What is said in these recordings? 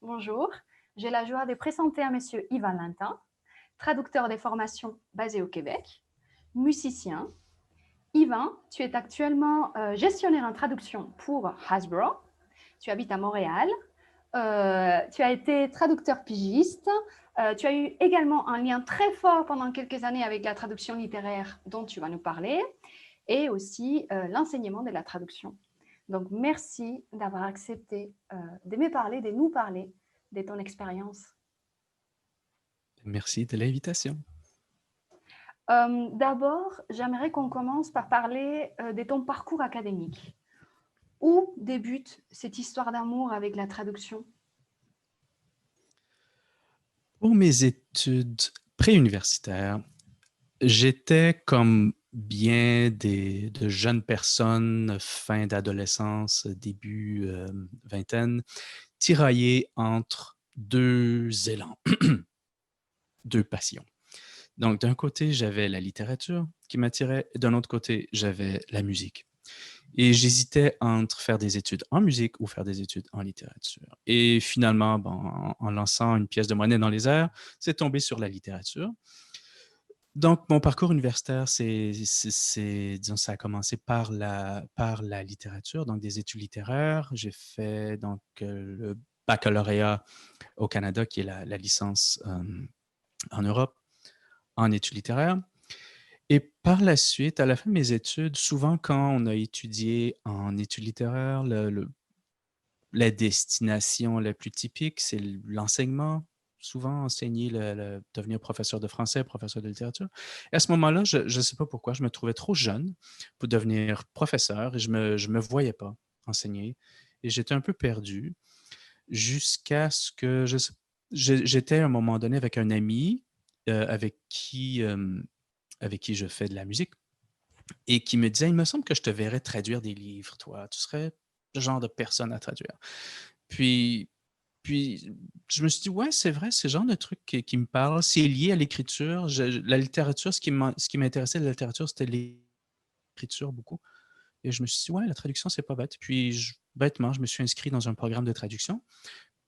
Bonjour, j'ai la joie de présenter à Monsieur Yvan Lintin, traducteur des formations basé au Québec, musicien. Yvan, tu es actuellement gestionnaire en traduction pour Hasbro. Tu habites à Montréal. Tu as été traducteur pigiste. Tu as eu également un lien très fort pendant quelques années avec la traduction littéraire dont tu vas nous parler et aussi l'enseignement de la traduction. Donc, merci d'avoir accepté de me parler, de nous parler de ton expérience. Merci de l'invitation. D'abord, j'aimerais qu'on commence par parler de ton parcours académique. Où débute cette histoire d'amour avec la traduction? Pour mes études préuniversitaires, j'étais comme bien de jeunes personnes, fin d'adolescence, début vingtaine, tiraillé entre deux élans, deux passions. Donc, d'un côté, j'avais la littérature qui m'attirait, et d'un autre côté, j'avais la musique. Et j'hésitais entre faire des études en musique ou faire des études en littérature. Et finalement, bon, en lançant une pièce de monnaie dans les airs, c'est tombé sur la littérature. Donc, mon parcours universitaire, disons, ça a commencé par la littérature, donc des études littéraires. J'ai fait donc le baccalauréat au Canada, qui est la licence en Europe, en études littéraires. Et par la suite, à la fin de mes études, souvent quand on a étudié en études littéraires, la destination la plus typique, c'est l'enseignement. Souvent enseigner, devenir professeur de français, professeur de littérature. Et à ce moment-là, je ne sais pas pourquoi, je me trouvais trop jeune pour devenir professeur et je me voyais pas enseigner. Et j'étais un peu perdu jusqu'à ce que j'étais à un moment donné avec un ami avec qui je fais de la musique et qui me disait, il me semble que je te verrais traduire des livres, toi. Tu serais le genre de personne à traduire. Puis, puis je me suis dit, ouais, c'est vrai, c'est le genre de truc qui me parle. C'est lié à l'écriture. La littérature, ce qui m'intéressait de la littérature, c'était l'écriture beaucoup. Et je me suis dit, ouais, la traduction, c'est pas bête. Puis, bêtement, je me suis inscrit dans un programme de traduction.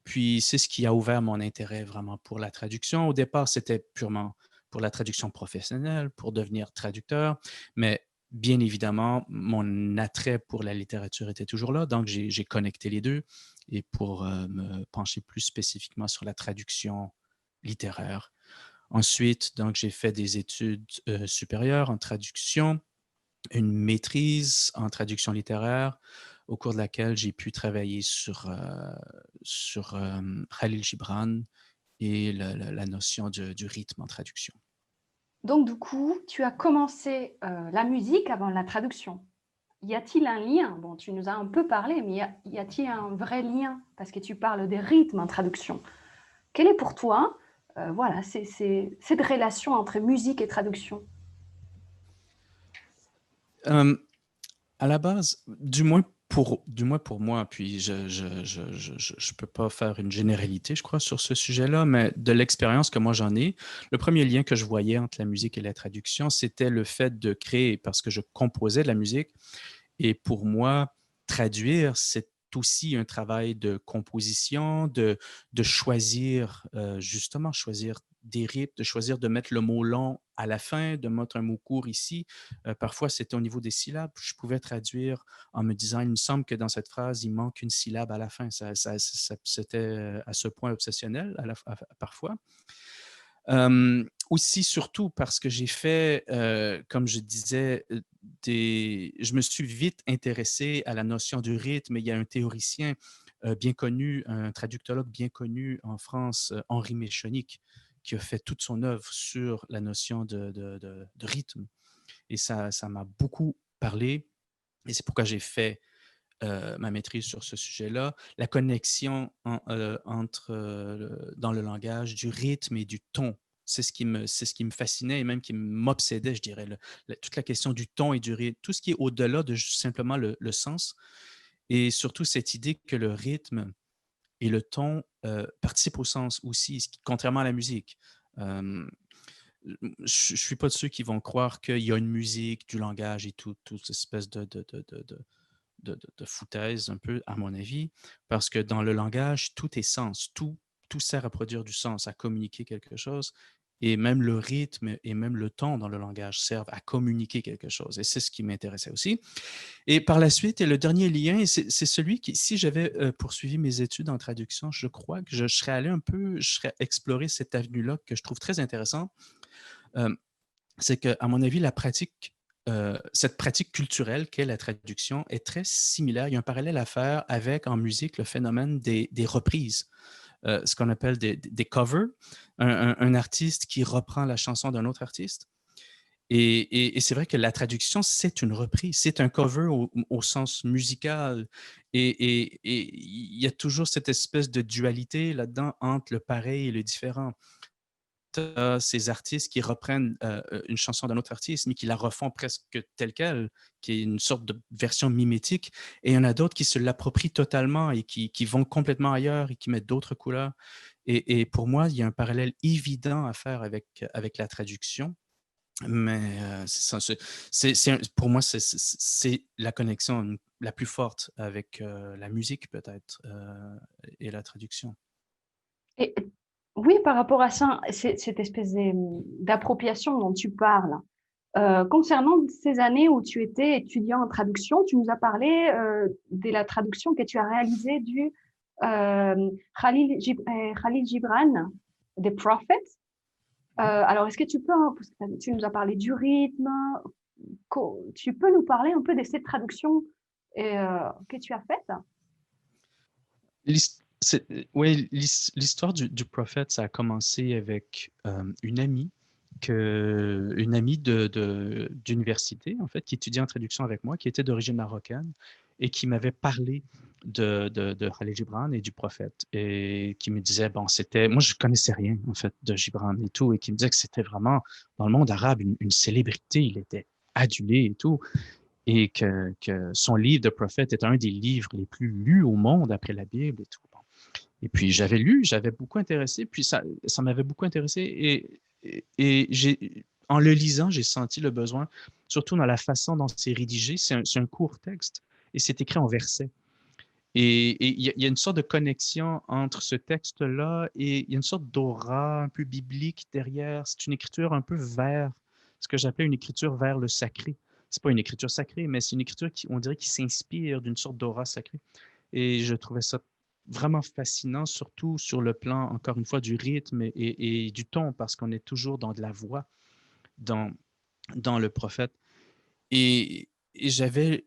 Puis, c'est ce qui a ouvert mon intérêt vraiment pour la traduction. Au départ, c'était purement pour la traduction professionnelle, pour devenir traducteur. Mais bien évidemment, mon attrait pour la littérature était toujours là. Donc, j'ai connecté les deux. Et pour me pencher plus spécifiquement sur la traduction littéraire. Ensuite, donc, j'ai fait des études supérieures en traduction, une maîtrise en traduction littéraire, au cours de laquelle j'ai pu travailler sur Khalil Gibran et la notion du rythme en traduction. Donc, du coup, tu as commencé la musique avant la traduction. Y a-t-il un lien? Bon, tu nous as un peu parlé, mais y a-t-il un vrai lien? Parce que tu parles des rythmes en traduction. Quelle est pour toi, voilà, cette relation entre musique et traduction? Euh, à la base, du moins pour moi, puis je peux pas faire une généralité, je crois, sur ce sujet-là, mais de l'expérience que moi j'en ai, le premier lien que je voyais entre la musique et la traduction, c'était le fait de créer, parce que je composais de la musique. Et pour moi, traduire, c'est aussi un travail de composition, de choisir, justement, choisir des rythmes, de choisir de mettre le mot long à la fin, de mettre un mot court ici. Parfois, c'était au niveau des syllabes. Je pouvais traduire en me disant, il me semble que dans cette phrase, il manque une syllabe à la fin. C'était à ce point obsessionnel parfois. Aussi, surtout parce que j'ai fait, comme je disais, je me suis vite intéressé à la notion du rythme. Il y a un théoricien bien connu, un traductologue bien connu en France, Henri Méchonic, qui a fait toute son œuvre sur la notion de rythme. Et ça m'a beaucoup parlé. Et c'est pourquoi j'ai fait ma maîtrise sur ce sujet-là. La connexion entre, dans le langage, du rythme et du ton. C'est ce qui me fascinait et même qui m'obsédait, je dirais. Toute la question du ton et du rythme, tout ce qui est au-delà de simplement le sens. Et surtout cette idée que le rythme et le ton participent au sens aussi, contrairement à la musique. Euh, je ne suis pas de ceux qui vont croire qu'il y a une musique, du langage et toute espèce de foutaise un peu, à mon avis, parce que dans le langage, tout est sens, tout sert à produire du sens, à communiquer quelque chose. Et même le rythme et même le ton dans le langage servent à communiquer quelque chose. Et c'est ce qui m'intéressait aussi. Et par la suite, et le dernier lien, c'est celui qui, si j'avais poursuivi mes études en traduction, je crois que je serais allé un peu, je serais exploré cette avenue-là que je trouve très intéressante. Euh, c'est qu'à mon avis, cette pratique culturelle qu'est la traduction est très similaire. Il y a un parallèle à faire avec, en musique, le phénomène des reprises. Ce qu'on appelle des covers, un artiste qui reprend la chanson d'un autre artiste. Et c'est vrai que la traduction, c'est une reprise, c'est un cover au sens musical. Et il y a toujours cette espèce de dualité là-dedans entre le pareil et le différent. Ces artistes qui reprennent une chanson d'un autre artiste, mais qui la refont presque telle qu'elle, qui est une sorte de version mimétique. Et il y en a d'autres qui se l'approprient totalement et qui vont complètement ailleurs et qui mettent d'autres couleurs. Et pour moi, il y a un parallèle évident à faire avec la traduction. Mais pour moi, c'est la connexion la plus forte avec la musique, peut-être, et la traduction. Et oui, par rapport à ça, cette espèce d'appropriation dont tu parles, concernant ces années où tu étais étudiant en traduction, tu nous as parlé de la traduction que tu as réalisée du Khalil Gibran, des Prophets. Alors, est-ce que tu peux, hein, parce que tu nous as parlé du rythme, tu peux nous parler un peu de cette traduction que tu as faite? Oui, l'histoire du prophète, ça a commencé avec une amie d'université, en fait, qui étudiait en traduction avec moi, qui était d'origine marocaine et qui m'avait parlé de Khalil Gibran et du prophète et qui me disait, bon, moi je connaissais rien, en fait, de Gibran et tout, et qui me disait que c'était vraiment, dans le monde arabe, une célébrité, il était adulé et tout, et que son livre de prophète est un des livres les plus lus au monde après la Bible et tout. Bon. Et puis j'avais lu, j'avais beaucoup intéressé, puis ça m'avait beaucoup intéressé et en le lisant, j'ai senti le besoin, surtout dans la façon dont c'est rédigé, c'est un court texte et c'est écrit en versets. Et il y a une sorte de connexion entre ce texte-là et il y a une sorte d'aura un peu biblique derrière. C'est une écriture un peu vers ce que j'appelais une écriture vers le sacré. C'est pas une écriture sacrée, mais c'est une écriture qui, on dirait, qui s'inspire d'une sorte d'aura sacrée. Et je trouvais ça vraiment fascinant, surtout sur le plan, encore une fois, du rythme et du ton, parce qu'on est toujours dans de la voix dans, dans le prophète. Et j'avais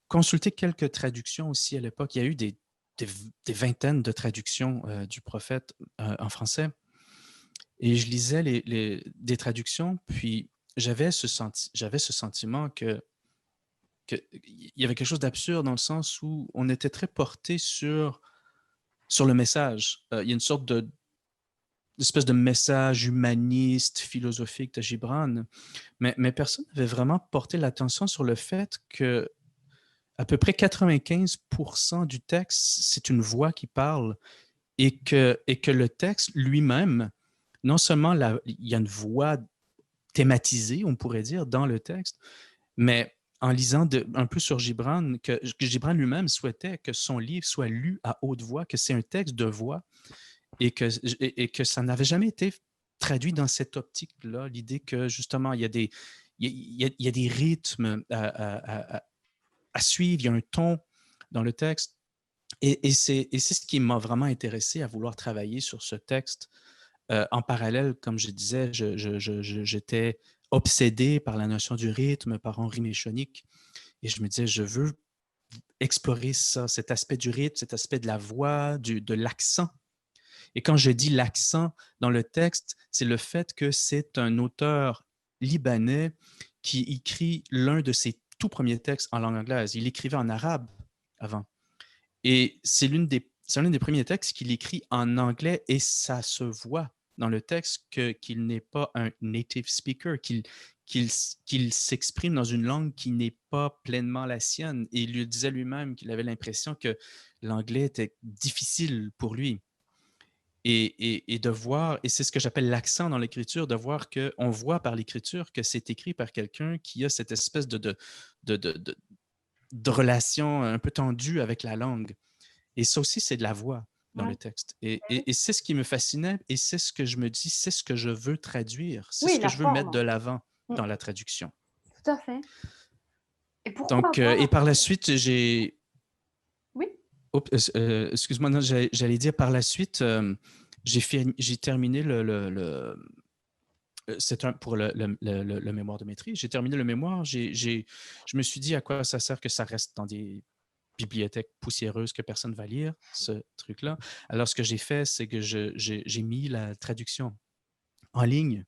consulté quelques traductions aussi à l'époque. Il y a eu des vingtaines de traductions du prophète en français. Et je lisais des traductions, puis j'avais ce sentiment il y avait quelque chose d'absurde dans le sens où on était très porté sur le message. Il y a une sorte d'espèce de message humaniste, philosophique de Gibran, mais personne n'avait vraiment porté l'attention sur le fait que à peu près 95% du texte, c'est une voix qui parle et que le texte lui-même, non seulement il y a une voix thématisée, on pourrait dire, dans le texte, mais en lisant un peu sur Gibran, que Gibran lui-même souhaitait que son livre soit lu à haute voix, que c'est un texte de voix et que ça n'avait jamais été traduit dans cette optique-là, l'idée que justement, il y a des rythmes à suivre, il y a un ton dans le texte. Et c'est ce qui m'a vraiment intéressé à vouloir travailler sur ce texte. En parallèle, comme je disais, j'étais obsédé par la notion du rythme, par Henri Méchonic. Et je me disais, je veux explorer ça, cet aspect du rythme, cet aspect de la voix, de l'accent. Et quand je dis l'accent dans le texte, c'est le fait que c'est un auteur libanais qui écrit l'un de ses tout premiers textes en langue anglaise. Il écrivait en arabe avant. Et c'est l'un des premiers textes qu'il écrit en anglais et ça se voit dans le texte qu'il n'est pas un native speaker, qu'il s'exprime dans une langue qui n'est pas pleinement la sienne. Et il lui disait lui-même qu'il avait l'impression que l'anglais était difficile pour lui. Et de voir, et c'est ce que j'appelle l'accent dans l'écriture, de voir qu'on voit par l'écriture que c'est écrit par quelqu'un qui a cette espèce de de relation un peu tendue avec la langue. Et ça aussi, c'est de la voix dans Ouais. le texte. Et c'est ce qui me fascinait et c'est ce que je me dis, c'est ce que je veux traduire, c'est Oui, ce que la je veux mettre forme. de l'avant Mm, dans la traduction. tout à fait. Et pourquoi Donc, avoir et par la après... suite, j'ai... Oui, excuse-moi, non, j'allais dire par la suite, j'ai terminé c'est pour le mémoire de maîtrise. J'ai terminé le mémoire. Je me suis dit à quoi ça sert que ça reste dans des bibliothèques poussiéreuses que personne ne va lire, ce truc-là. Alors, ce que j'ai fait, c'est que j'ai mis la traduction en ligne.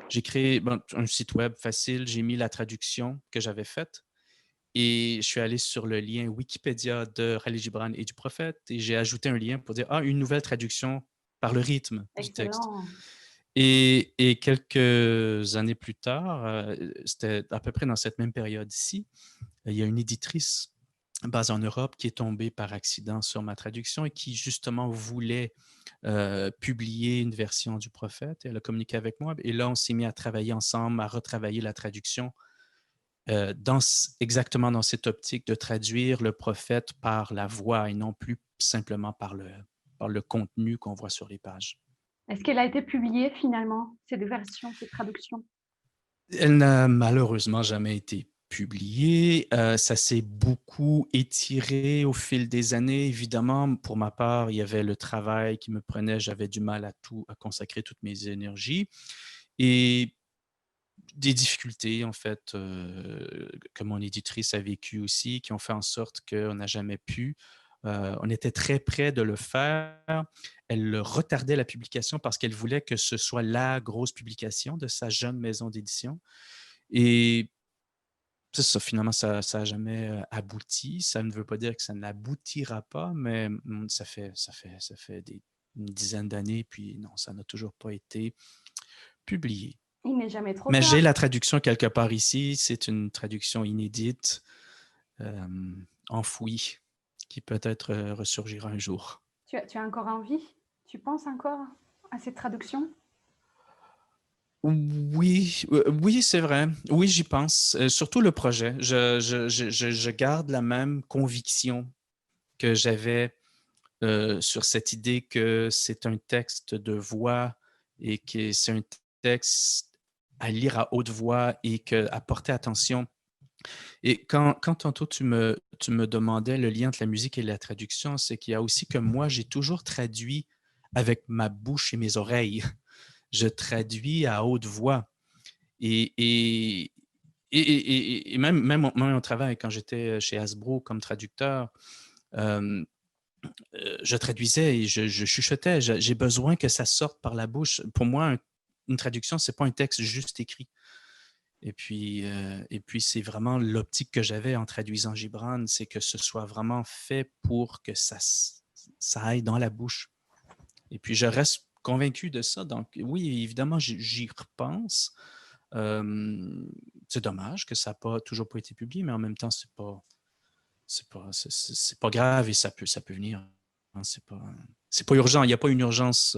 J'ai créé un site web facile. J'ai mis la traduction que j'avais faite et je suis allé sur le lien Wikipédia de Khalil Gibran et du Prophète et j'ai ajouté un lien pour dire une nouvelle traduction par le rythme du texte. excellent. Et quelques années plus tard, c'était à peu près dans cette même période-ci, il y a une éditrice basée en Europe qui est tombée par accident sur ma traduction et qui justement voulait publier une version du Prophète. Et elle a communiqué avec moi et là, on s'est mis à travailler ensemble, à retravailler la traduction exactement dans cette optique de traduire le Prophète par la voix et non plus simplement par le contenu qu'on voit sur les pages. Est-ce qu'elle a été publiée finalement, ces deux versions, ces traductions? Elle n'a malheureusement jamais été publiée. Ça s'est beaucoup étiré au fil des années. Évidemment, pour ma part, il y avait le travail qui me prenait. J'avais du mal à consacrer toutes mes énergies. Et des difficultés, en fait, que mon éditrice a vécues aussi, qui ont fait en sorte qu'on n'a jamais pu. On était très près de le faire. Elle retardait la publication parce qu'elle voulait que ce soit la grosse publication de sa jeune maison d'édition. Et c'est ça, finalement, ça n'a jamais abouti. Ça ne veut pas dire que ça n'aboutira pas, mais ça fait une dizaine d'années, puis non, ça n'a toujours pas été publié. Il n'est jamais trop Mais j'ai tard. la traduction quelque part ici. C'est une traduction inédite, euh, enfouie, qui peut-être ressurgira un jour. Tu as encore envie? Tu penses encore à cette traduction? Oui, oui, c'est vrai. Oui, j'y pense. Surtout le projet. Je garde la même conviction que j'avais sur cette idée que c'est un texte de voix et que c'est un texte à lire à haute voix et à porter attention. Et quand tantôt tu me demandais le lien entre la musique et la traduction, c'est qu'il y a aussi que moi, j'ai toujours traduit avec ma bouche et mes oreilles. Je traduis à haute voix. Et, et, et même au travail, quand j'étais chez Hasbro comme traducteur, euh, je traduisais et je chuchotais. J'ai besoin que ça sorte par la bouche. Pour moi, une traduction, c'est pas un texte juste écrit. Et puis c'est vraiment l'optique que j'avais en traduisant Gibran, c'est que ce soit vraiment fait pour que ça aille dans la bouche. Et puis je reste convaincu de ça. Donc oui, évidemment, j'y repense. C'est dommage que ça n'a toujours pas été publié, mais en même temps, c'est pas grave et ça peut venir. Hein, c'est pas urgent. Il n'y a pas une urgence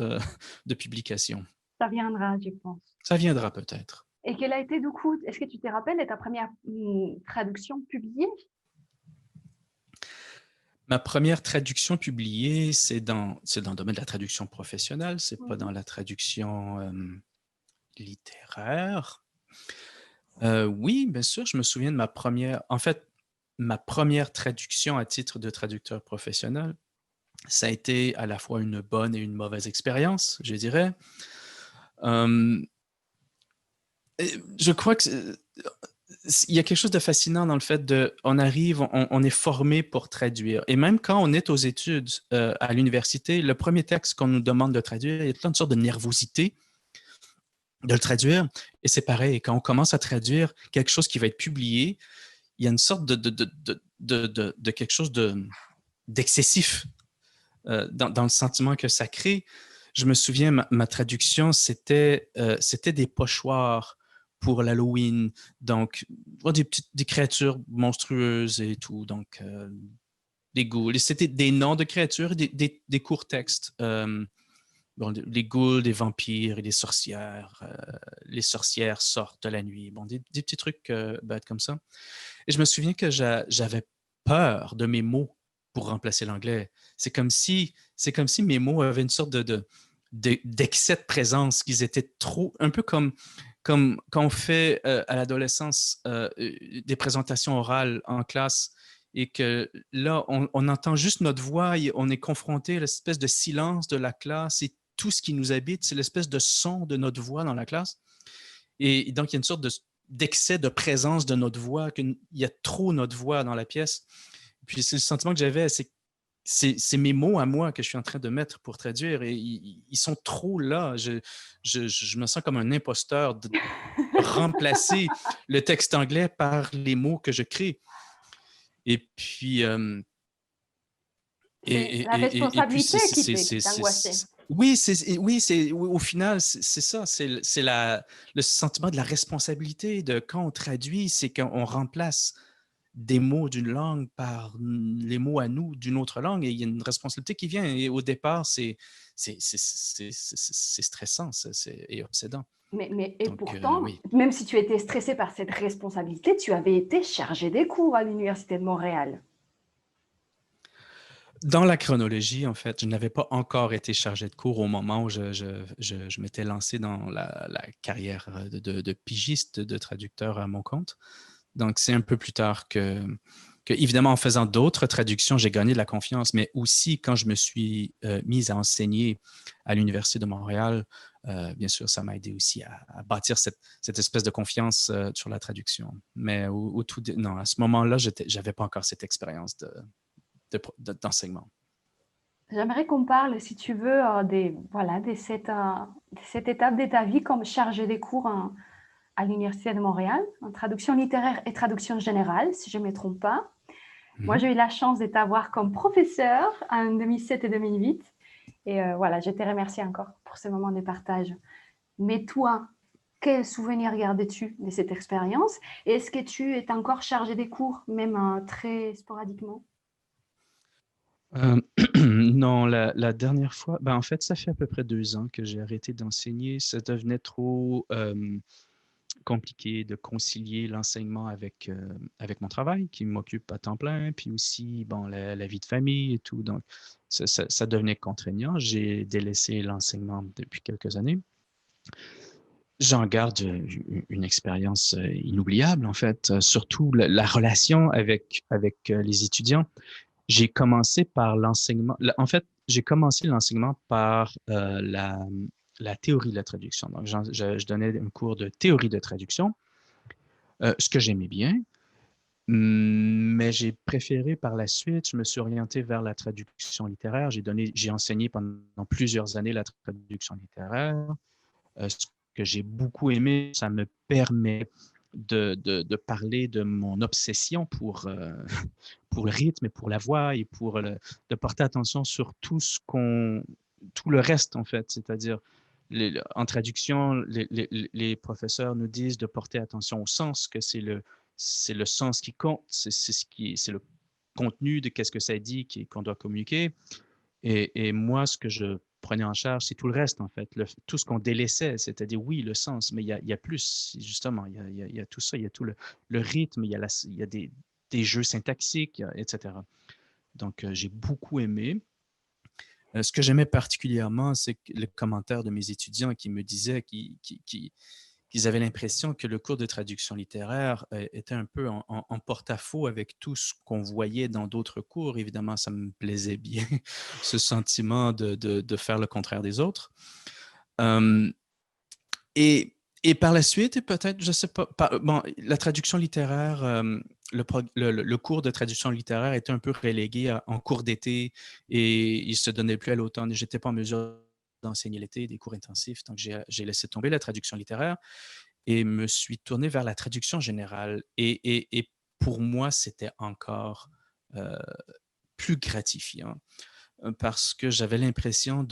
de publication. Ça viendra, je pense. Ça viendra peut-être. Et quelle a été du coup, est-ce que tu te rappelles de ta première traduction publiée? Ma première traduction publiée, c'est dans le domaine de la traduction professionnelle, c'est pas dans la traduction littéraire. Oui, bien sûr, je me souviens de ma première traduction à titre de traducteur professionnel. Ça a été à la fois une bonne et une mauvaise expérience, je dirais. Je crois que il y a quelque chose de fascinant dans le fait on arrive, on est formé pour traduire. Et même quand on est aux études à l'université, le premier texte qu'on nous demande de traduire, il y a une sorte de nervosité de le traduire. Et c'est pareil, quand on commence à traduire quelque chose qui va être publié, il y a une sorte de quelque chose d'excessif dans le sentiment que ça crée. Je me souviens, ma traduction, c'était des pochoirs pour l'Halloween. Donc, des créatures monstrueuses et tout. Donc, des ghouls. C'était des noms de créatures, des courts textes. bon, les ghouls, des vampires et des sorcières. Les sorcières sortent la nuit. Bon, des petits trucs bêtes comme ça. Et je me souviens que j'avais peur de mes mots pour remplacer l'anglais. C'est comme si mes mots avaient une sorte d'excès de présence, qu'ils étaient trop, un peu comme quand on fait à l'adolescence des présentations orales en classe et que là, on entend juste notre voix et on est confronté à l'espèce de silence de la classe et tout ce qui nous habite, c'est l'espèce de son de notre voix dans la classe. Et donc, il y a une sorte d'excès de présence de notre voix, qu'il y a trop notre voix dans la pièce. Puis c'est le sentiment que j'avais, c'est mes mots à moi que je suis en train de mettre pour traduire et ils sont trop là. Je me sens comme un imposteur de remplacer le texte anglais par les mots que je crée. Et puis, C'est la responsabilité qui t'angoissait. oui, au final, c'est ça, c'est le sentiment de la responsabilité de quand on traduit, c'est qu'on remplace des mots d'une langue par les mots à nous d'une autre langue et il y a une responsabilité qui vient et au départ, c'est stressant et obsédant. Et Donc, pourtant, oui. même si tu étais stressé par cette responsabilité, tu avais été chargé des cours à l'Université de Montréal. Dans la chronologie, en fait, je n'avais pas encore été chargé de cours au moment où je m'étais lancé dans la carrière de pigiste, de traducteur à mon compte. Donc, c'est un peu plus tard que évidemment, en faisant d'autres traductions, j'ai gagné de la confiance, mais aussi quand je me suis mise à enseigner à l'Université de Montréal, bien sûr, ça m'a aidé aussi à bâtir cette espèce de confiance sur la traduction. Mais non, à ce moment-là, je n'avais pas encore cette expérience d'enseignement. J'aimerais qu'on parle, si tu veux, de cette étape de ta vie comme chargé des cours à l'Université de Montréal, en traduction littéraire et traduction générale, si je ne me trompe pas. Moi, j'ai eu la chance de t'avoir comme professeur en 2007 et 2008. Et voilà, je te remercie encore pour ce moment de partage. Mais toi, quel souvenir gardes-tu de cette expérience? Et est-ce que tu es encore chargé des cours, même très sporadiquement? Non, la dernière fois, ben en fait, ça fait à peu près 2 ans que j'ai arrêté d'enseigner. Ça devenait trop compliqué de concilier l'enseignement avec mon travail qui m'occupe à temps plein, puis aussi, bon, la vie de famille et tout. Donc, ça devenait contraignant. J'ai délaissé l'enseignement depuis quelques années. J'en garde une expérience inoubliable, en fait, surtout la relation avec les étudiants. J'ai commencé par l'enseignement. En fait, j'ai commencé l'enseignement par la théorie de la traduction. Donc, je donnais un cours de théorie de traduction, ce que j'aimais bien, mais j'ai préféré par la suite, je me suis orienté vers la traduction littéraire. J'ai enseigné pendant plusieurs années la traduction littéraire. Ce que j'ai beaucoup aimé, ça me permet de parler de mon obsession pour le rythme et pour la voix et de porter attention sur tout le reste, en fait. C'est-à-dire, en traduction, les professeurs nous disent de porter attention au sens, que c'est le sens qui compte, c'est le contenu de qu'est-ce que ça dit qu'on doit communiquer. Et moi, ce que je prenais en charge, c'est tout le reste, en fait. Tout ce qu'on délaissait, c'est-à-dire, oui, le sens, mais il y a plus, justement. Il y a tout ça, il y a tout le rythme, il y a des jeux syntaxiques, etc. Donc, j'ai beaucoup aimé. Ce que j'aimais particulièrement, c'est le commentaire de mes étudiants qui me disaient qu'ils avaient l'impression que le cours de traduction littéraire était un peu en porte-à-faux avec tout ce qu'on voyait dans d'autres cours. Évidemment, ça me plaisait bien, ce sentiment de faire le contraire des autres. Et par la suite, peut-être, je ne sais pas, bon, la traduction littéraire, le cours de traduction littéraire était un peu relégué en cours d'été et il ne se donnait plus à l'automne. Je n'étais pas en mesure d'enseigner l'été, des cours intensifs, donc j'ai laissé tomber la traduction littéraire et me suis tourné vers la traduction générale. Et pour moi, c'était encore plus gratifiant parce que j'avais l'impression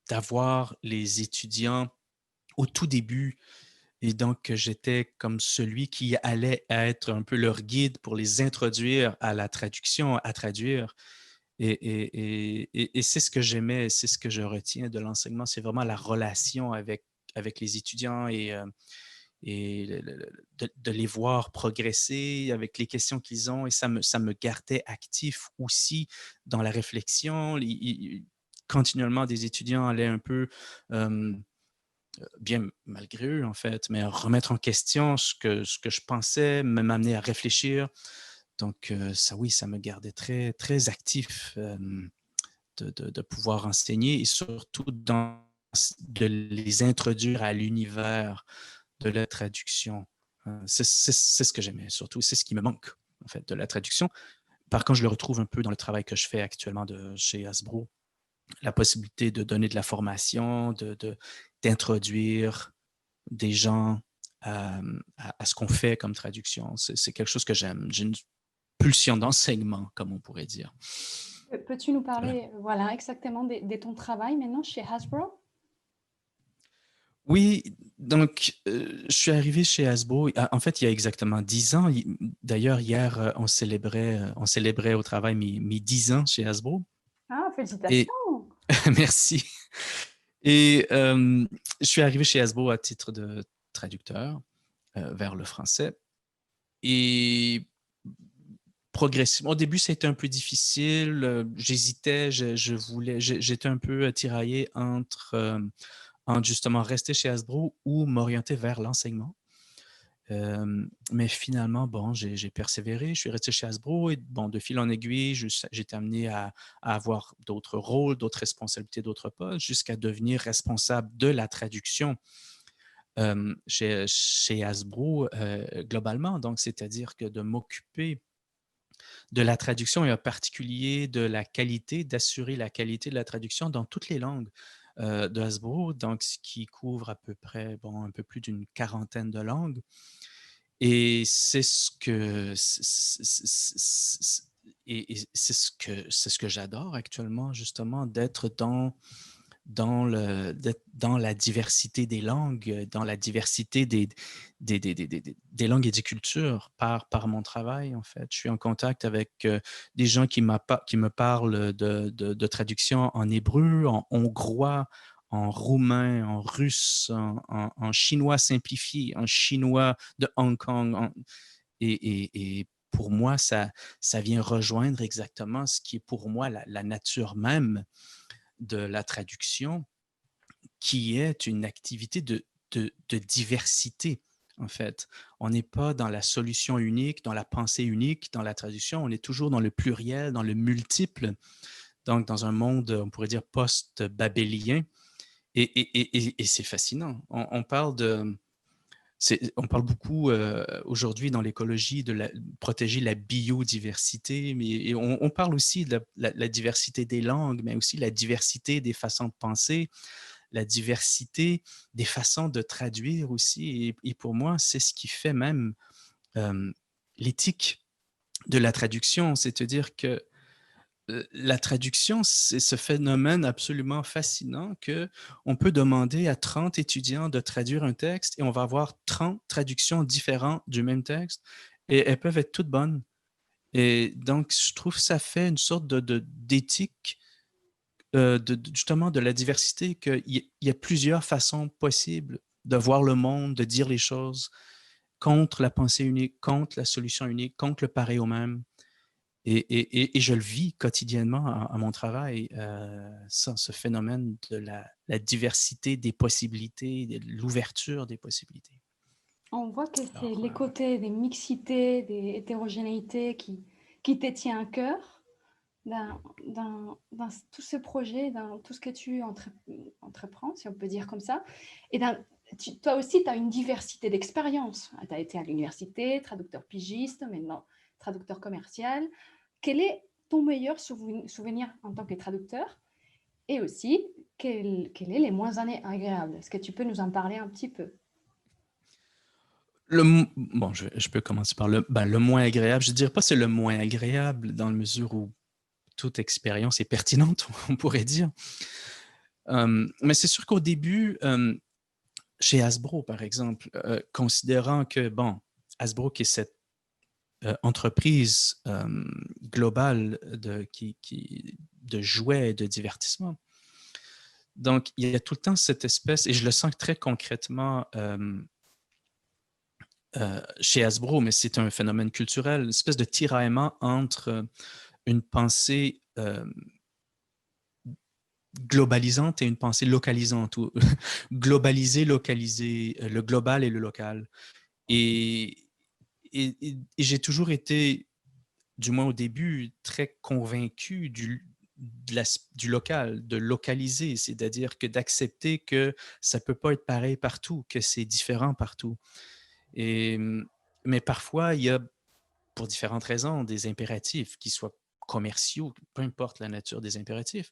d'avoir les étudiants au tout début. Et donc, j'étais comme celui qui allait être un peu leur guide pour les introduire à la traduction, à traduire. Et c'est ce que j'aimais, c'est ce que je retiens de l'enseignement, c'est vraiment la relation avec les étudiants et de les voir progresser avec les questions qu'ils ont. Et ça me gardait actif aussi dans la réflexion. Continuellement, des étudiants allaient un peu, bien malgré eux en fait, mais remettre en question ce que je pensais, m'amener à réfléchir. Donc ça, oui, ça me gardait très, très actif de pouvoir enseigner et surtout de les introduire à l'univers de la traduction. C'est ce que j'aimais surtout, c'est ce qui me manque en fait de la traduction. Par contre, je le retrouve un peu dans le travail que je fais actuellement chez Hasbro, la possibilité de donner de la formation, d'introduire des gens à ce qu'on fait comme traduction. C'est quelque chose que j'aime. J'ai une pulsion d'enseignement, comme on pourrait dire. Peux-tu nous Ouais. parler, voilà, exactement de ton travail maintenant chez Hasbro? Oui, donc je suis arrivé chez Hasbro, en fait, il y a exactement 10 ans. D'ailleurs, hier, on célébrait au travail mes 10 ans chez Hasbro. Ah, Et félicitations! merci. Et je suis arrivé chez Hasbro à titre de traducteur vers le français. Et progressivement, au début, ça a été un peu difficile. J'hésitais, j'étais un peu tiraillé entre justement rester chez Hasbro ou m'orienter vers l'enseignement. Mais finalement, bon, j'ai persévéré, je suis resté chez Hasbro et bon, de fil en aiguille, j'ai été amené à avoir d'autres rôles, d'autres responsabilités, d'autres postes, jusqu'à devenir responsable de la traduction chez Hasbro globalement. Donc, c'est-à-dire que de m'occuper de la traduction et en particulier de la qualité, d'assurer la qualité de la traduction dans toutes les langues de Hasbro, donc ce qui couvre à peu près, bon, un peu plus d'une quarantaine de langues. Et c'est ce que c'est ce que j'adore actuellement, justement, d'être dans la diversité des langues, dans la diversité des langues et des cultures par mon travail, en fait. Je suis en contact avec des gens qui me parlent de traduction en hébreu, en hongrois, en roumain, en russe, en chinois simplifié, en chinois de Hong Kong. Et pour moi, ça vient rejoindre exactement ce qui est pour moi la nature même de la traduction, qui est une activité de diversité, en fait. On n'est pas dans la solution unique, dans la pensée unique, dans la traduction, on est toujours dans le pluriel, dans le multiple, donc dans un monde, on pourrait dire, post-babélien. Et c'est fascinant. On parle beaucoup aujourd'hui dans l'écologie de protéger la biodiversité, mais et on parle aussi de la diversité des langues, mais aussi la diversité des façons de penser, la diversité des façons de traduire aussi. Et pour moi, c'est ce qui fait même euh, l'éthique de la traduction, c'est-à-dire que la traduction, c'est ce phénomène absolument fascinant que on peut demander à 30 étudiants de traduire un texte et on va avoir 30 traductions différentes du même texte et elles peuvent être toutes bonnes. Et donc, je trouve que ça fait une sorte d'éthique justement de la diversité, qu'il y a plusieurs façons possibles de voir le monde, de dire les choses contre la pensée unique, contre la solution unique, contre le pareil au même. Et je le vis quotidiennement à mon travail, ce phénomène de la diversité des possibilités, de l'ouverture des possibilités. On voit que c'est Alors, les côtés des mixités, des hétérogénéités qui te tient à cœur dans tout ce projet, dans tout ce que tu entreprends, si on peut dire comme ça. Et toi aussi, tu as une diversité d'expériences. Tu as été à l'université, traducteur pigiste, maintenant traducteur commercial. Quel est ton meilleur souvenir en tant que traducteur? Et aussi, quel est les moins agréables? Est-ce que tu peux nous en parler un petit peu? bon, je peux commencer par le moins agréable. Je ne dirais pas que c'est le moins agréable dans la mesure où toute expérience est pertinente, on pourrait dire. Mais c'est sûr qu'au début, chez Hasbro, par exemple, considérant que, bon, Hasbro qui est cette entreprise globale de jouets et de divertissement. Donc, il y a tout le temps cette espèce, et je le sens très concrètement chez Hasbro, mais c'est un phénomène culturel, une espèce de tiraillement entre une pensée globalisante et une pensée localisante, ou globaliser, localiser, le global et le local. Et, et j'ai toujours été, du moins au début, très convaincu du local, de localiser, c'est-à-dire que d'accepter que ça ne peut pas être pareil partout, que c'est différent partout. Et, mais parfois, il y a, pour différentes raisons, des impératifs qui soient commerciaux, peu importe la nature des impératifs,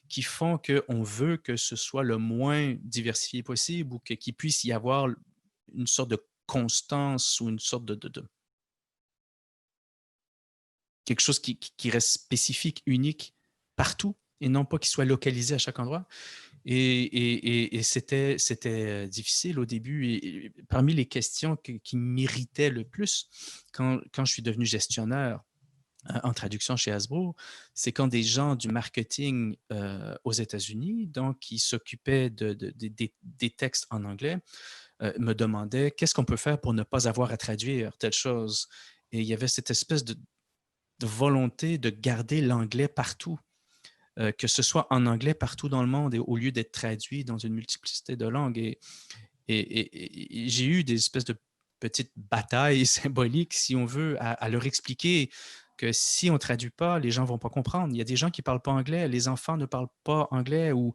qui font qu'on veut que ce soit le moins diversifié possible ou qu'il puisse y avoir une sorte de constance ou une sorte de quelque chose qui reste spécifique, unique partout et non pas qu'il soit localisé à chaque endroit. Et c'était difficile au début. Et parmi les questions qui m'irritaient le plus quand je suis devenu gestionnaire en traduction chez Hasbro, c'est quand des gens du marketing aux États-Unis, donc qui s'occupaient des textes en anglais, me demandaient qu'est-ce qu'on peut faire pour ne pas avoir à traduire telle chose. Et il y avait cette espèce de volonté de garder l'anglais partout, que ce soit en anglais partout dans le monde et au lieu d'être traduit dans une multiplicité de langues. Et j'ai eu des espèces de petites batailles symboliques, si on veut, à leur expliquer que si on ne traduit pas, les gens ne vont pas comprendre. Il y a des gens qui ne parlent pas anglais, les enfants ne parlent pas anglais, ou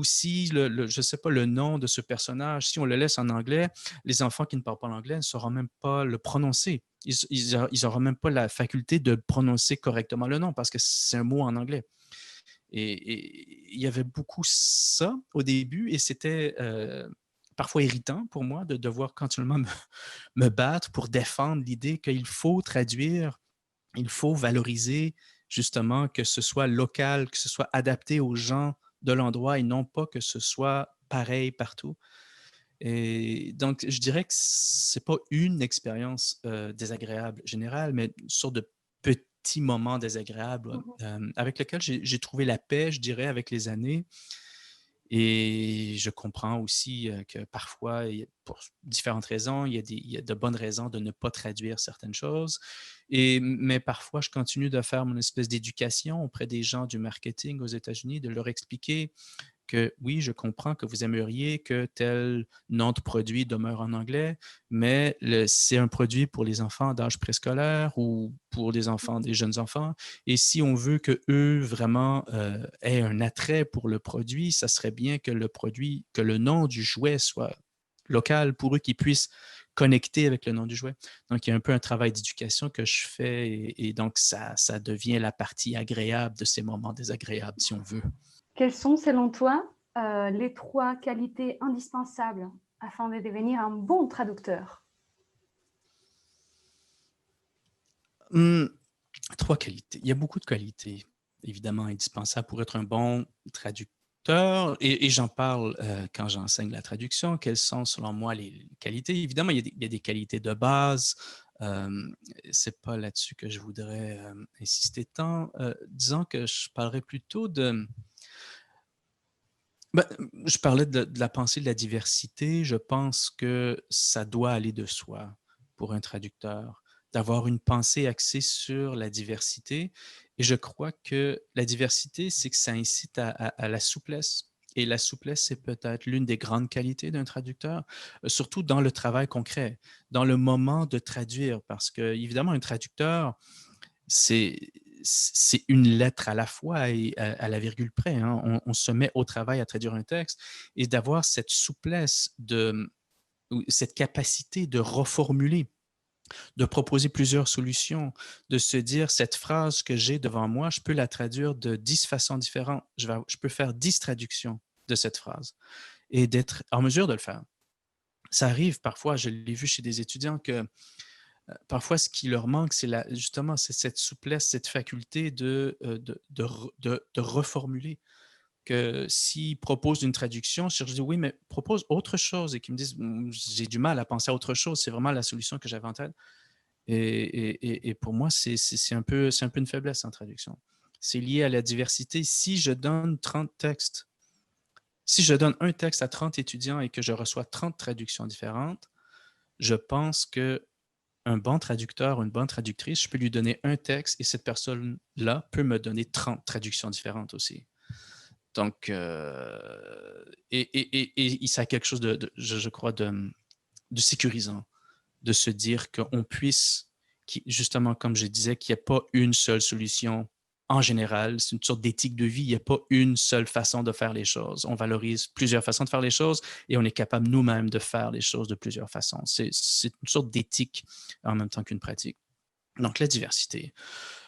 si, je ne sais pas, le nom de ce personnage, si on le laisse en anglais, les enfants qui ne parlent pas l'anglais ne sauront même pas le prononcer. Ils n'auront même pas la faculté de prononcer correctement le nom parce que c'est un mot en anglais. Et il y avait beaucoup ça au début et c'était parfois irritant pour moi de devoir continuellement me battre pour défendre l'idée qu'il faut traduire, il faut valoriser justement que ce soit local, que ce soit adapté aux gens de l'endroit et non pas que ce soit pareil partout. Et donc, je dirais que c'est pas une expérience désagréable générale, mais une sorte de petit moment désagréable Mhm. avec lequel j'ai trouvé la paix, je dirais, avec les années. Et je comprends aussi que parfois, pour différentes raisons, il y a de bonnes raisons de ne pas traduire certaines choses. Mais parfois, je continue de faire mon espèce d'éducation auprès des gens du marketing aux États-Unis, de leur expliquer que oui, je comprends que vous aimeriez que tel nom de produit demeure en anglais, mais c'est un produit pour les enfants d'âge préscolaire ou pour des enfants, des jeunes enfants. Et si on veut que eux vraiment aient un attrait pour le produit, ça serait bien que le produit, que le nom du jouet soit local pour eux, qu'ils puissent connecter avec le nom du jouet. Donc, il y a un peu un travail d'éducation que je fais et donc ça devient la partie agréable de ces moments désagréables, si on veut. Quelles sont, selon toi, les 3 qualités indispensables afin de devenir un bon traducteur? 3 qualités. Il y a beaucoup de qualités, évidemment, indispensables pour être un bon traducteur et j'en parle quand j'enseigne la traduction. Quelles sont, selon moi, les qualités? Évidemment, il y a des qualités de base. C'est pas là-dessus que je voudrais insister tant. Disons que je parlerais plutôt ben, je parlais de la pensée de la diversité. Je pense que ça doit aller de soi pour un traducteur, d'avoir une pensée axée sur la diversité. Et je crois que la diversité, c'est que ça incite à la souplesse. Et la souplesse, c'est peut-être l'une des grandes qualités d'un traducteur, surtout dans le travail concret, dans le moment de traduire, parce que, évidemment, un traducteur, c'est c'est une lettre à la fois et à la virgule près. Hein. On se met au travail à traduire un texte et d'avoir cette souplesse, cette capacité de reformuler, de proposer plusieurs solutions, de se dire cette phrase que j'ai devant moi, je peux la traduire de 10 façons différentes. Je peux faire 10 traductions de cette phrase et d'être en mesure de le faire. Ça arrive parfois, je l'ai vu chez des étudiants, que parfois, ce qui leur manque, justement c'est cette souplesse, cette faculté de reformuler. Que s'ils proposent une traduction, si je dis oui, mais propose autre chose et qu'ils me disent j'ai du mal à penser à autre chose, c'est vraiment la solution que j'avais en tête. Et pour moi, c'est un peu une faiblesse en traduction. C'est lié à la diversité. Si je donne 30 textes, si je donne un texte à 30 étudiants et que je reçois 30 traductions différentes, je pense que un bon traducteur ou une bonne traductrice, je peux lui donner un texte et cette personne-là peut me donner 30 traductions différentes aussi. Donc, et ça a quelque chose je crois, de sécurisant, de se dire qu'on puisse, justement, comme je disais, qu'il n'y a pas une seule solution en général. C'est une sorte d'éthique de vie. Il n'y a pas une seule façon de faire les choses. On valorise plusieurs façons de faire les choses et on est capable nous-mêmes de faire les choses de plusieurs façons. C'est une sorte d'éthique en même temps qu'une pratique. Donc, la diversité.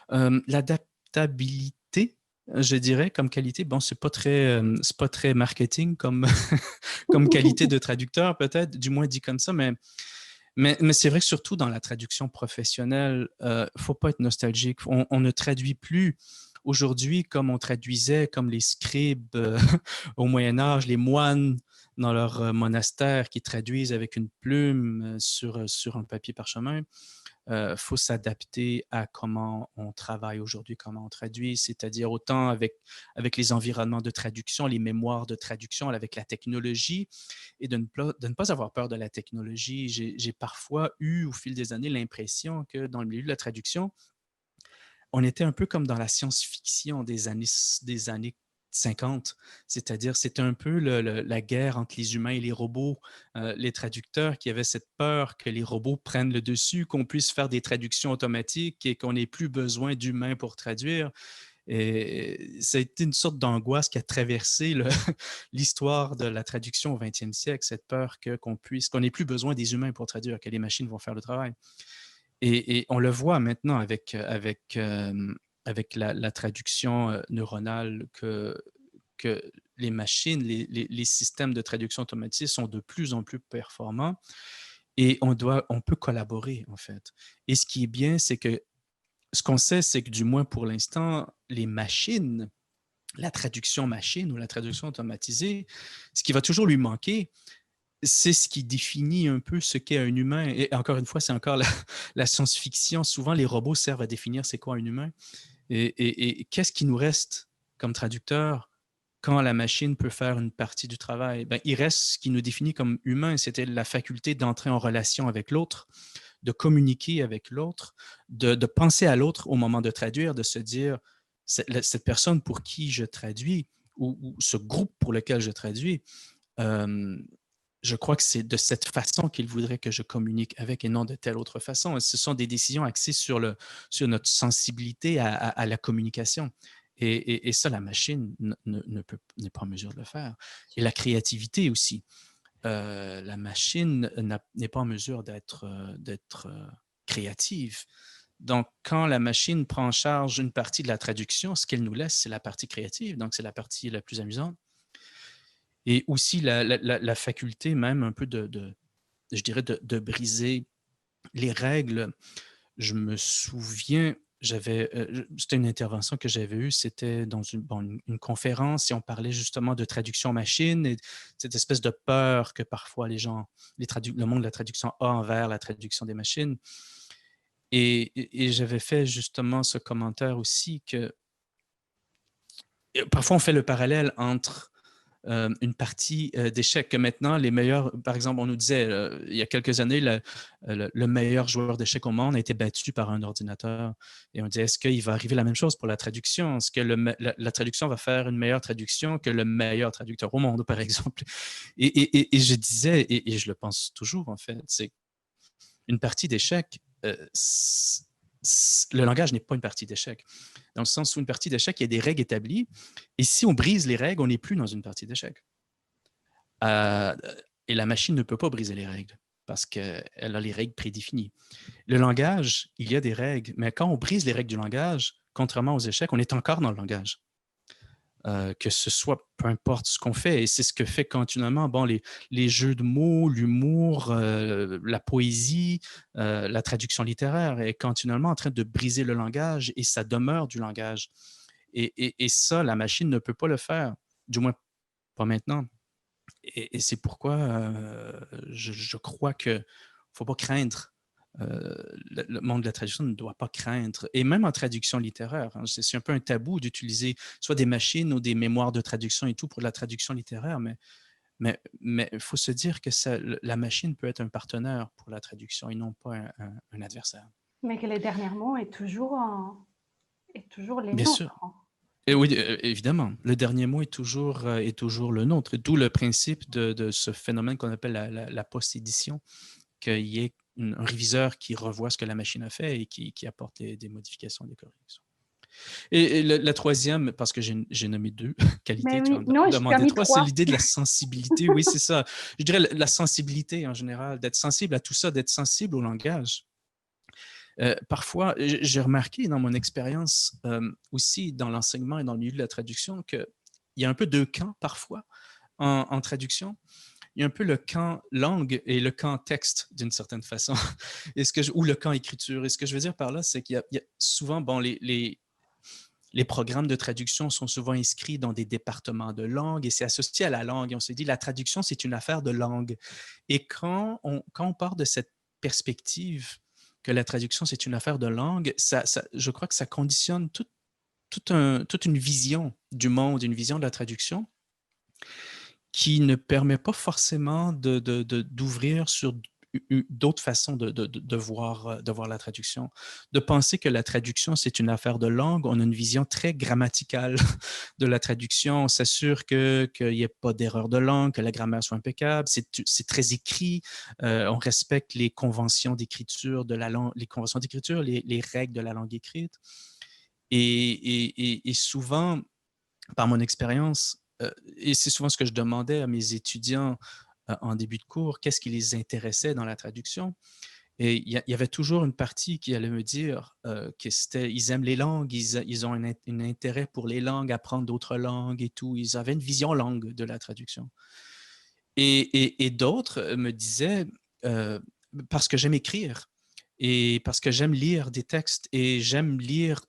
L'adaptabilité, je dirais, comme qualité, bon, c'est pas très marketing comme, comme qualité de traducteur, peut-être, du moins dit comme ça, mais c'est vrai que surtout dans la traduction professionnelle, il ne faut pas être nostalgique. On ne traduit plus aujourd'hui comme on traduisait, comme les scribes au Moyen Âge, les moines dans leur monastère qui traduisent avec une plume sur un papier parchemin. Faut s'adapter à comment on travaille aujourd'hui, comment on traduit, c'est-à-dire autant avec les environnements de traduction, les mémoires de traduction, avec la technologie, et de ne pas avoir peur de la technologie. J'ai parfois eu, au fil des années, l'impression que dans le milieu de la traduction, on était un peu comme dans la science-fiction des années 50, c'est-à-dire c'était un peu la guerre entre les humains et les robots, les traducteurs qui avaient cette peur que les robots prennent le dessus, qu'on puisse faire des traductions automatiques et qu'on n'ait plus besoin d'humains pour traduire. Et ça a été une sorte d'angoisse qui a traversé l'histoire de la traduction au 20e siècle, cette peur qu'on n'ait plus besoin des humains pour traduire, que les machines vont faire le travail. Et on le voit maintenant avec la traduction neuronale que les machines, les systèmes de traduction automatisée sont de plus en plus performants et on peut collaborer, en fait. Et ce qui est bien, c'est que ce qu'on sait, c'est que du moins pour l'instant, les machines, la traduction machine ou la traduction automatisée, ce qui va toujours lui manquer, c'est ce qui définit un peu ce qu'est un humain. Et encore une fois, c'est encore la science-fiction. Souvent, les robots servent à définir c'est quoi un humain. Et qu'est-ce qui nous reste comme traducteur quand la machine peut faire une partie du travail? Ben, il reste ce qui nous définit comme humain, c'était la faculté d'entrer en relation avec l'autre, de communiquer avec l'autre, de penser à l'autre au moment de traduire, de se dire, cette personne pour qui je traduis ou ce groupe pour lequel je traduis, euh, je crois que c'est de cette façon qu'il voudrait que je communique avec et non de telle autre façon. Et ce sont des décisions axées sur notre sensibilité à la communication. Et ça, la machine n'est pas en mesure de le faire. Et la créativité aussi. La machine n'est pas en mesure d'être créative. Donc, quand la machine prend en charge une partie de la traduction, ce qu'elle nous laisse, c'est la partie créative. Donc, c'est la partie la plus amusante. Et aussi la faculté même un peu je dirais, de briser les règles. Je me souviens, c'était une intervention que j'avais eue, c'était dans une conférence et on parlait justement de traduction machine et cette espèce de peur que parfois le monde de la traduction a envers la traduction des machines. Et j'avais fait justement ce commentaire aussi que parfois on fait le parallèle entre une partie d'échecs que maintenant, les meilleurs, par exemple, on nous disait il y a quelques années, le meilleur joueur d'échecs au monde a été battu par un ordinateur. Et on disait, est-ce qu'il va arriver la même chose pour la traduction? Est-ce que la traduction va faire une meilleure traduction que le meilleur traducteur au monde, par exemple? Et je disais, et je le pense toujours, en fait, c'est une partie d'échecs, le langage n'est pas une partie d'échecs. Dans le sens où une partie d'échecs, il y a des règles établies. Et si on brise les règles, on n'est plus dans une partie d'échecs. Et la machine ne peut pas briser les règles parce qu'elle a les règles prédéfinies. Le langage, il y a des règles, mais quand on brise les règles du langage, contrairement aux échecs, on est encore dans le langage. Que ce soit peu importe ce qu'on fait. Et c'est ce que fait continuellement les jeux de mots, l'humour, la poésie, la traduction littéraire est continuellement en train de briser le langage et ça demeure du langage. Et ça, la machine ne peut pas le faire, du moins pas maintenant. Et c'est pourquoi je crois qu'il ne faut pas craindre le monde de la traduction ne doit pas craindre. Et même en traduction littéraire, hein, c'est un peu un tabou d'utiliser soit des machines ou des mémoires de traduction et tout pour la traduction littéraire, mais il faut se dire que la machine peut être un partenaire pour la traduction et non pas un adversaire. Mais que les derniers mots est toujours les Bien sûr. nôtres. Hein. Et oui, évidemment. Le dernier mot est toujours le nôtre. D'où le principe de ce phénomène qu'on appelle la post-édition, qu'il y ait un réviseur qui revoit ce que la machine a fait et qui apporte des modifications, des corrections. Et la troisième, parce que j'ai nommé 2 qualités, Mais tu oui, en non, as tu as demandé mis 3, c'est 3. l'idée de la sensibilité. Oui, c'est ça. Je dirais la sensibilité en général, d'être sensible à tout ça, d'être sensible au langage. Parfois, j'ai remarqué dans mon expérience aussi dans l'enseignement et dans le milieu de la traduction qu'il y a un peu 2 camps parfois en traduction. Il y a un peu le camp langue et le camp texte d'une certaine façon, ou le camp écriture. Et ce que je veux dire par là, c'est qu'il y a souvent, bon, les programmes de traduction sont souvent inscrits dans des départements de langue et c'est associé à la langue. Et on se dit, la traduction, c'est une affaire de langue. Et quand on part de cette perspective que la traduction, c'est une affaire de langue, je crois que ça conditionne toute une vision du monde, une vision de la traduction qui ne permet pas forcément d'ouvrir sur d'autres façons de voir la traduction. De penser que la traduction, c'est une affaire de langue, on a une vision très grammaticale de la traduction, on s'assure qu'il n'y ait pas d'erreur de langue, que la grammaire soit impeccable, c'est très écrit, on respecte les conventions d'écriture de la langue, les conventions d'écriture, les règles de la langue écrite. Et souvent, par mon expérience, et c'est souvent ce que je demandais à mes étudiants en début de cours, qu'est-ce qui les intéressait dans la traduction? Et il y avait toujours une partie qui allait me dire qu'ils aiment les langues, ils ont un intérêt pour les langues, apprendre d'autres langues et tout. Ils avaient une vision langue de la traduction. Et d'autres me disaient, euh, parce que j'aime écrire et parce que j'aime lire des textes et j'aime lire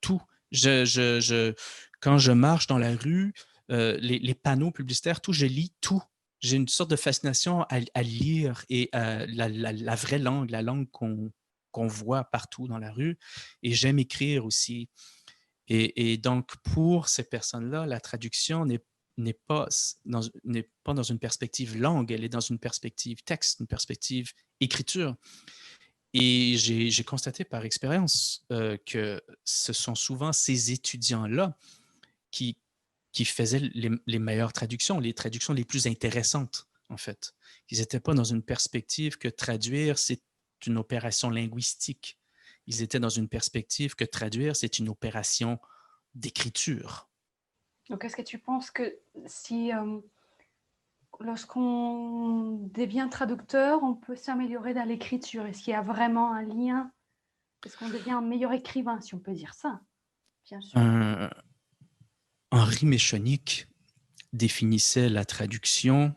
tout. Quand je marche dans la rue, les panneaux publicitaires, tout, je lis tout. J'ai une sorte de fascination à lire et la vraie langue, la langue qu'on voit partout dans la rue. Et j'aime écrire aussi. Et donc, pour ces personnes-là, la traduction n'est pas dans une perspective langue, elle est dans une perspective texte, une perspective écriture. Et j'ai constaté par expérience que ce sont souvent ces étudiants-là qui, qui faisaient les meilleures traductions, les traductions les plus intéressantes, en fait. Ils n'étaient pas dans une perspective que traduire, c'est une opération linguistique. Ils étaient dans une perspective que traduire, c'est une opération d'écriture. Donc, est-ce que tu penses que si lorsqu'on devient traducteur, on peut s'améliorer dans l'écriture? Est-ce qu'il y a vraiment un lien? Est-ce qu'on devient un meilleur écrivain, si on peut dire ça? Bien sûr. Henri Méchonic définissait la traduction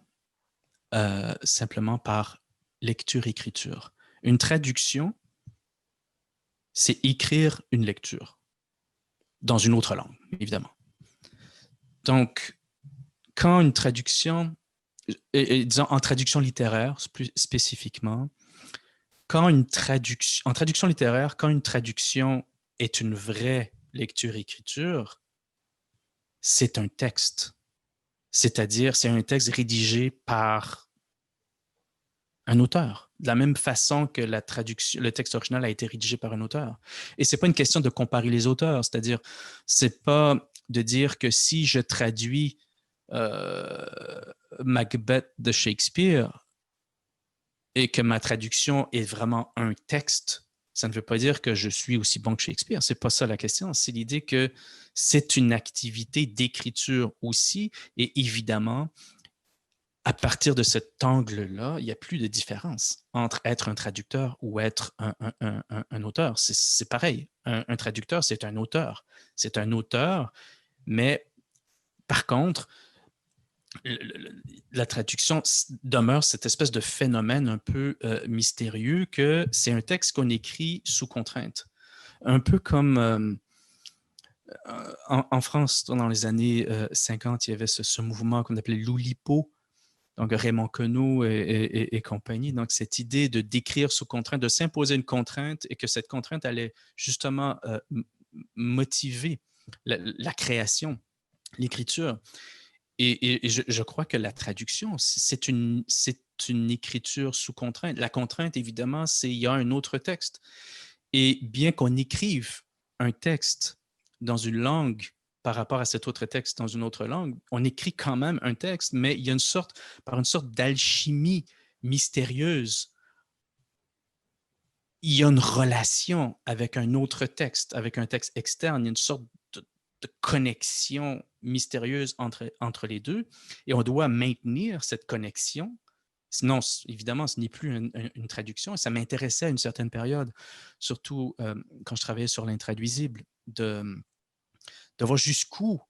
simplement par lecture-écriture. Une traduction, c'est écrire une lecture dans une autre langue, évidemment. Donc, quand une traduction, et disons en traduction littéraire plus spécifiquement, en traduction littéraire, quand une traduction est une vraie lecture-écriture, c'est un texte. C'est-à-dire, c'est un texte rédigé par un auteur, de la même façon que le texte original a été rédigé par un auteur. Et ce n'est pas une question de comparer les auteurs, c'est-à-dire, c'est pas de dire que si je traduis Macbeth de Shakespeare et que ma traduction est vraiment un texte, ça ne veut pas dire que je suis aussi bon que Shakespeare. C'est pas ça la question. C'est l'idée que c'est une activité d'écriture aussi. Et évidemment, à partir de cet angle-là, il n'y a plus de différence entre être un traducteur ou être un auteur. C'est pareil. Un traducteur, c'est un auteur. C'est un auteur, mais par contre, la traduction demeure cette espèce de phénomène un peu mystérieux que c'est un texte qu'on écrit sous contrainte. Un peu comme en France, dans les années 50, il y avait ce mouvement qu'on appelait l'Oulipo, donc Raymond Queneau et compagnie. Donc, cette idée de d'écrire sous contrainte, de s'imposer une contrainte et que cette contrainte allait justement motiver la création, l'écriture. Et je crois que la traduction, c'est une écriture sous contrainte. La contrainte, évidemment, c'est il y a un autre texte. Et bien qu'on écrive un texte dans une langue par rapport à cet autre texte dans une autre langue, on écrit quand même un texte, mais il y a par une sorte d'alchimie mystérieuse, il y a une relation avec un autre texte, avec un texte externe, il y a une sorte de connexion mystérieuse entre les deux, et on doit maintenir cette connexion. Sinon, évidemment, ce n'est plus une traduction, et ça m'intéressait à une certaine période, surtout quand je travaillais sur l'intraduisible, de voir jusqu'où,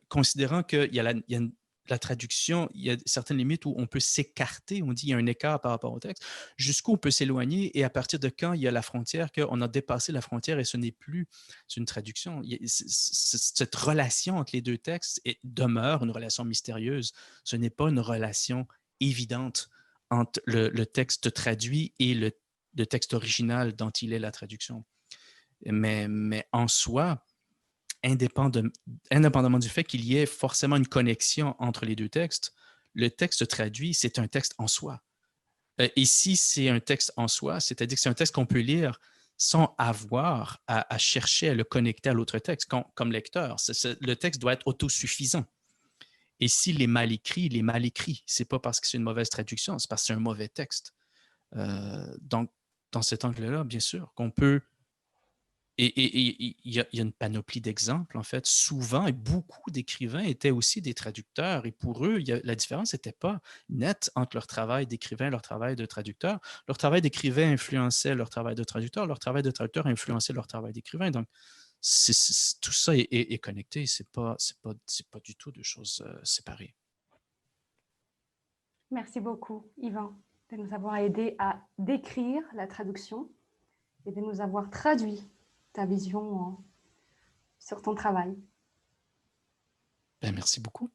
considérant qu'il y a la traduction, il y a certaines limites où on peut s'écarter, on dit qu'il y a un écart par rapport au texte, jusqu'où on peut s'éloigner et à partir de quand il y a la frontière, qu'on a dépassé la frontière et ce n'est plus une traduction. Cette relation entre les deux textes demeure une relation mystérieuse. Ce n'est pas une relation évidente entre le texte traduit et le texte original dont il est la traduction. Mais en soi, indépendamment du fait qu'il y ait forcément une connexion entre les deux textes, le texte traduit, c'est un texte en soi. Et si c'est un texte en soi, c'est-à-dire que c'est un texte qu'on peut lire sans avoir à chercher à le connecter à l'autre texte, comme lecteur. Le texte doit être autosuffisant. Et s'il est mal écrit, il est mal écrit. Ce n'est pas parce que c'est une mauvaise traduction, c'est parce que c'est un mauvais texte. Donc, dans cet angle-là, bien sûr, qu'on peut. Et il y a une panoplie d'exemples, en fait. Souvent, et beaucoup d'écrivains étaient aussi des traducteurs. Et pour eux, la différence n'était pas nette entre leur travail d'écrivain et leur travail de traducteur. Leur travail d'écrivain influençait leur travail de traducteur. Leur travail de traducteur influençait leur travail d'écrivain. Donc, tout ça est connecté. Ce n'est pas du tout deux choses séparées. Merci beaucoup, Yvan, de nous avoir aidé à décrire la traduction et de nous avoir traduit ta vision sur ton travail. Ben, merci beaucoup.